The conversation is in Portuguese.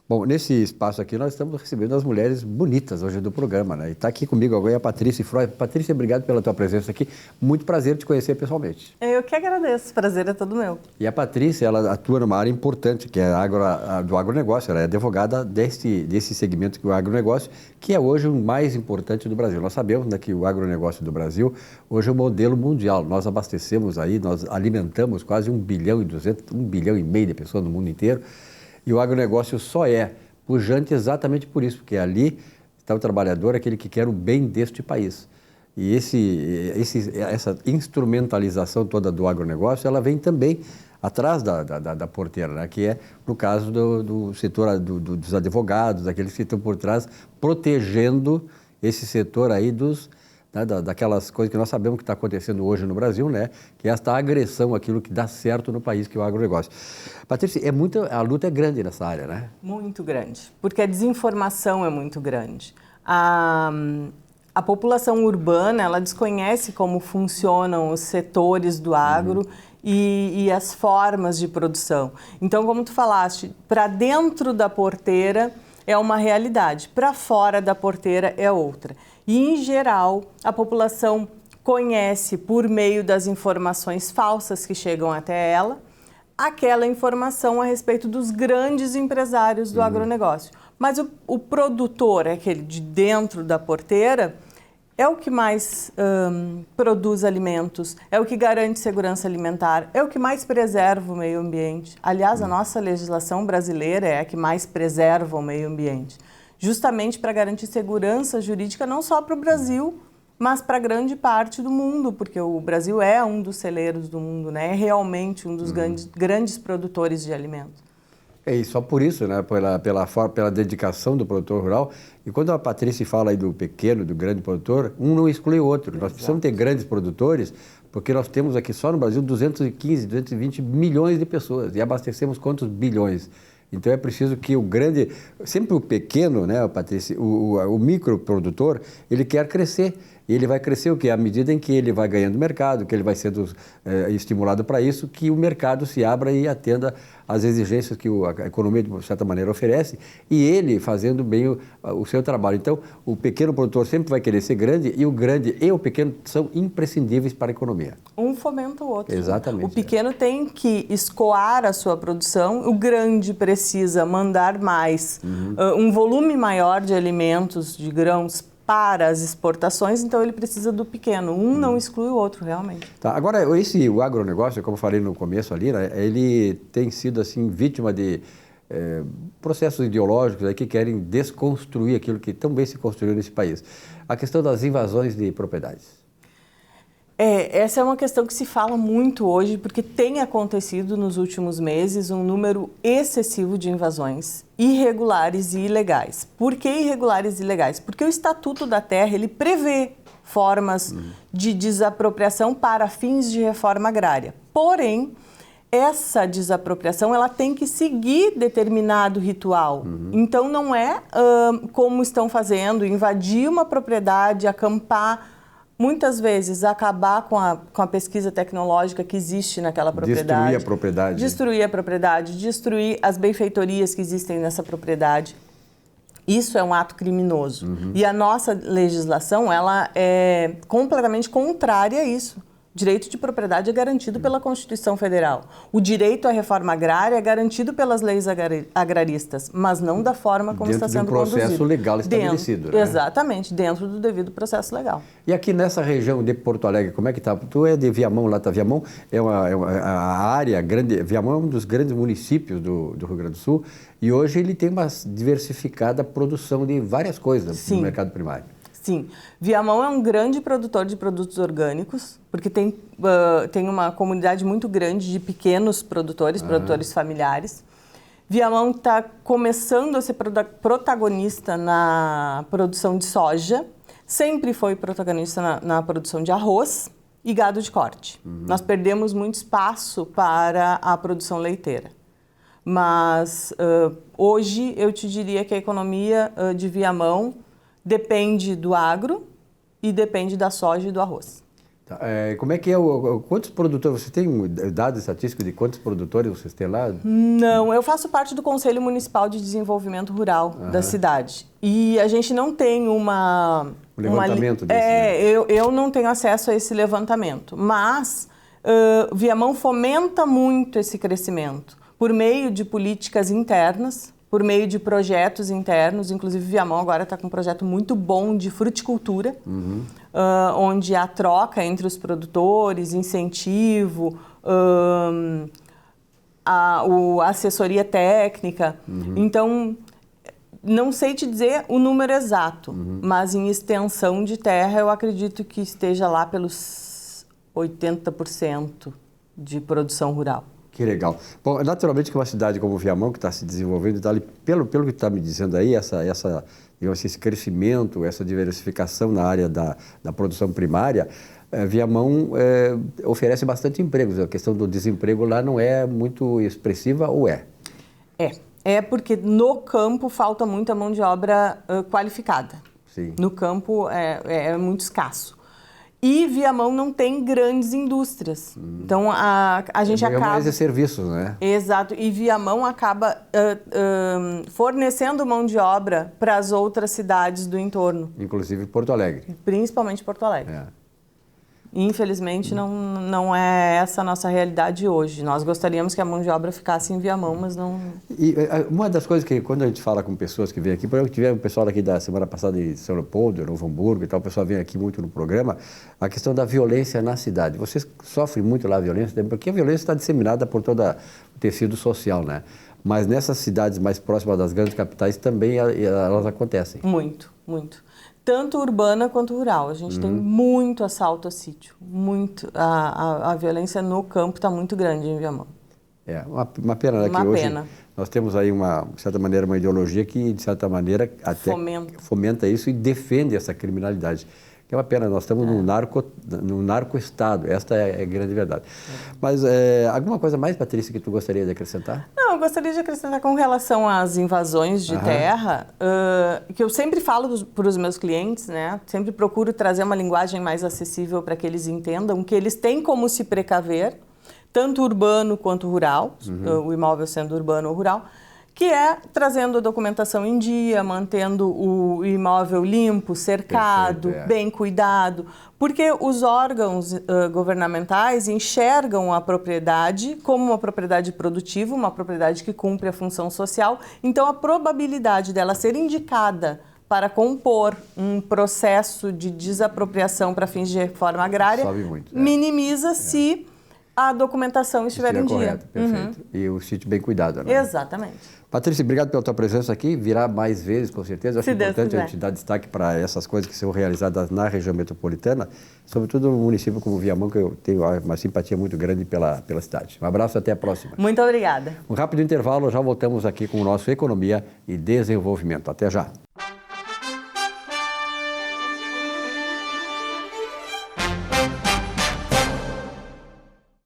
Bom, nesse espaço aqui nós estamos recebendo as mulheres bonitas hoje do programa, né? E está aqui comigo agora a Patrícia Freud. Patrícia, obrigado pela tua presença aqui. Muito prazer te conhecer pessoalmente. Eu que agradeço, o prazer é todo meu. E a Patrícia, ela atua numa área importante, que é do agronegócio. Ela é advogada desse segmento que é o agronegócio, que é hoje o mais importante do Brasil. Nós sabemos, né, que o agronegócio do Brasil hoje é o modelo mundial. Nós abastecemos aí, nós alimentamos quase 1 bilhão e 200, 1 bilhão e meio de pessoas no mundo inteiro. E o agronegócio só é pujante exatamente por isso, porque ali está o trabalhador, aquele que quer o bem deste país. E essa instrumentalização toda do agronegócio, ela vem também atrás da porteira, né? Que é, no caso do setor dos advogados, daqueles que estão por trás, protegendo esse setor aí daquelas coisas que nós sabemos que está acontecendo hoje no Brasil, né? Que é esta agressão àquilo que dá certo no país, que é o agronegócio. Patrícia, a luta é grande nessa área, né? Muito grande, porque a desinformação é muito grande. A população urbana, ela desconhece como funcionam os setores do agro e as formas de produção. Então, como tu falaste, para dentro da porteira é uma realidade, para fora da porteira é outra. E, em geral, a população conhece, por meio das informações falsas que chegam até ela, aquela informação a respeito dos grandes empresários do agronegócio. Mas o produtor, aquele de dentro da porteira, é o que mais produz alimentos, é o que garante segurança alimentar, é o que mais preserva o meio ambiente. Aliás, a nossa legislação brasileira é a que mais preserva o meio ambiente, justamente para garantir segurança jurídica não só para o Brasil, mas para grande parte do mundo, porque o Brasil é um dos celeiros do mundo, né? É realmente um dos grandes produtores de alimentos. É, e só por isso, né? Pela dedicação do produtor rural. E quando a Patrícia fala aí do pequeno, do grande produtor, um não exclui o outro. Nós precisamos ter grandes produtores, porque nós temos aqui só no Brasil 215, 220 milhões de pessoas e abastecemos quantos bilhões? Então é preciso que sempre o pequeno, né, Patrícia, o microprodutor, ele quer crescer. E ele vai crescer o quê? À medida em que ele vai ganhando mercado, que ele vai sendo estimulado para isso, que o mercado se abra e atenda às exigências que a economia, de certa maneira, oferece, e ele fazendo bem o seu trabalho. Então, o pequeno produtor sempre vai querer ser grande, e o grande e o pequeno são imprescindíveis para a economia. Um fomenta o outro. Exatamente. O pequeno tem que escoar a sua produção, o grande precisa mandar mais, um volume maior de alimentos, de grãos, para as exportações, então ele precisa do pequeno. Um não exclui o outro, realmente. Tá, agora, o agronegócio, como eu falei no começo ali, né, ele tem sido assim, vítima de processos ideológicos aí que querem desconstruir aquilo que tão bem se construiu nesse país. A questão das invasões de propriedades. Essa é uma questão que se fala muito hoje, porque tem acontecido nos últimos meses um número excessivo de invasões irregulares e ilegais. Por que irregulares e ilegais? Porque o Estatuto da Terra, ele prevê formas de desapropriação para fins de reforma agrária. Porém, essa desapropriação ela tem que seguir determinado ritual. Então, não é como estão fazendo, invadir uma propriedade, acampar, muitas vezes acabar com a pesquisa tecnológica que existe naquela propriedade. Destruir a propriedade. Destruir a propriedade, destruir as benfeitorias que existem nessa propriedade. Isso é um ato criminoso. E a nossa legislação, ela é completamente contrária a isso. O direito de propriedade é garantido pela Constituição Federal. O direito à reforma agrária é garantido pelas leis agraristas, mas não da forma como está sendo conduzido. Dentro do processo legal estabelecido, né? Exatamente, dentro do devido processo legal. E aqui nessa região de Porto Alegre, como é que está? Tu é de Viamão, lá está Viamão, a área grande, Viamão é um dos grandes municípios do Rio Grande do Sul, e hoje ele tem uma diversificada produção de várias coisas no mercado primário. Sim, Viamão é um grande produtor de produtos orgânicos, porque tem uma comunidade muito grande de pequenos produtores, produtores familiares. Viamão está começando a ser protagonista na produção de soja, sempre foi protagonista na produção de arroz e gado de corte. Nós perdemos muito espaço para a produção leiteira. Mas hoje eu te diria que a economia de Viamão depende do agro e depende da soja e do arroz. Tá, como é que é, quantos produtores, você tem dados estatísticos de quantos produtores vocês têm lá? Não, eu faço parte do Conselho Municipal de Desenvolvimento Rural da cidade. E a gente não tem um levantamento desse, né? eu não tenho acesso a esse levantamento, mas Viamão fomenta muito esse crescimento por meio de políticas internas, por meio de projetos internos. Inclusive, Viamão agora está com um projeto muito bom de fruticultura, onde há troca entre os produtores, incentivo, a assessoria técnica. Então, não sei te dizer o número exato, mas em extensão de terra eu acredito que esteja lá pelos 80% de produção rural. Que legal. Bom, naturalmente que uma cidade como Viamão, que está se desenvolvendo, tá ali, pelo que está me dizendo aí, esse crescimento, essa diversificação na área da produção primária, Viamão oferece bastante empregos. A questão do desemprego lá não é muito expressiva, ou é? É porque no campo falta muita mão de obra qualificada. Sim. No campo é muito escasso. E Viamão não tem grandes indústrias. Então, a gente acaba... mais de serviços, né? Exato. E Viamão acaba fornecendo mão de obra para as outras cidades do entorno. Inclusive Porto Alegre. Principalmente Porto Alegre. Infelizmente, não é essa a nossa realidade hoje. Nós gostaríamos que a mão de obra ficasse em Viamão, mas não... E uma das coisas que, quando a gente fala com pessoas que vêm aqui, por exemplo, tivemos um pessoal aqui da semana passada de São Leopoldo, Novo Hamburgo e tal, o pessoal vem aqui muito no programa, a questão da violência na cidade. Vocês sofrem muito lá a violência, porque a violência está disseminada por todo o tecido social, né? Mas nessas cidades mais próximas das grandes capitais também elas acontecem. Muito, muito. Tanto urbana quanto rural. A gente tem muito assalto a sítio. Muito. A violência no campo está muito grande em Viamão. Uma pena, né? Uma que pena. Hoje nós temos aí, de certa maneira, uma ideologia que, de certa maneira, até fomenta isso e defende essa criminalidade. Que é uma pena, nós estamos num narco-estado, esta é a grande verdade. Mas alguma coisa mais, Patrícia, que tu gostaria de acrescentar? Não, eu gostaria de acrescentar com relação às invasões de terra, que eu sempre falo para os meus clientes, né? Sempre procuro trazer uma linguagem mais acessível para que eles entendam que eles têm como se precaver, tanto urbano quanto rural, o imóvel sendo urbano ou rural, que é trazendo a documentação em dia, mantendo o imóvel limpo, cercado, bem cuidado, porque os órgãos governamentais enxergam a propriedade como uma propriedade produtiva, uma propriedade que cumpre a função social, então a probabilidade dela ser indicada para compor um processo de desapropriação para fins de reforma agrária minimiza se a documentação estiver em dia. Correto, perfeito. E o sítio bem cuidado, né? Exatamente. Patrícia, obrigado pela tua presença aqui. Virá mais vezes, com certeza. Acho importante a gente dar destaque para essas coisas que são realizadas na região metropolitana, sobretudo no município como Viamão, que eu tenho uma simpatia muito grande pela cidade. Um abraço e até a próxima. Muito obrigada. Um rápido intervalo, já voltamos aqui com o nosso Economia e Desenvolvimento. Até já.